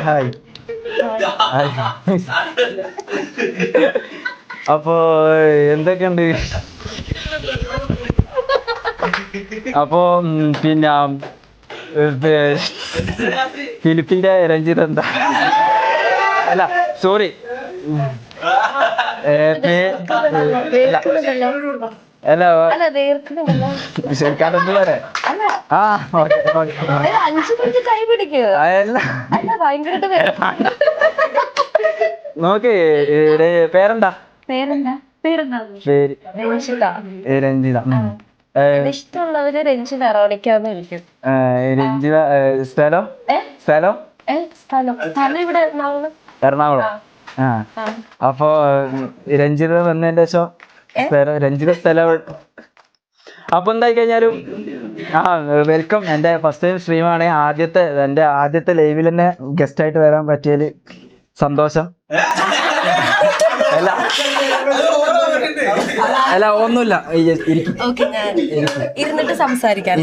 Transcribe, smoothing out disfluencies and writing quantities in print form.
Hi. അപ്പോ എന്തൊക്കെയുണ്ട്? അപ്പോ പിന്നെ ഫിലിപ്പിന്റെ രഞ്ജിത്ത് എന്താ? അല്ല സോറി, അല്ല ശരിക്കാരെന്ത് പറയാ? നോക്ക്, പേരെന്താ? പേര് രഞ്ജിത. ഇഷ്ടമുള്ളവര് രഞ്ജിത വിളിക്കാന്ന് വിളിക്കും. രഞ്ജിത. സ്ഥലം? സ്ഥലം സ്ഥലം ഇവിടെ എറണാകുളം. അപ്പൊ രഞ്ജിത വന്നതിന്റെ ശേഷം രഞ്ജിത സ്ഥലം. അപ്പൊ എന്തായി കഴിഞ്ഞാലും വെൽക്കം. എൻ്റെ ഫസ്റ്റ് ടൈം സ്ട്രീമാണ്. എൻ്റെ ആദ്യത്തെ ലൈവിൽ തന്നെ ഗസ്റ്റ് ആയിട്ട് വരാൻ പറ്റിയതിൽ സന്തോഷം. അല്ല ഒന്നുമില്ല, ഇരുന്നിട്ട് സംസാരിക്കാം.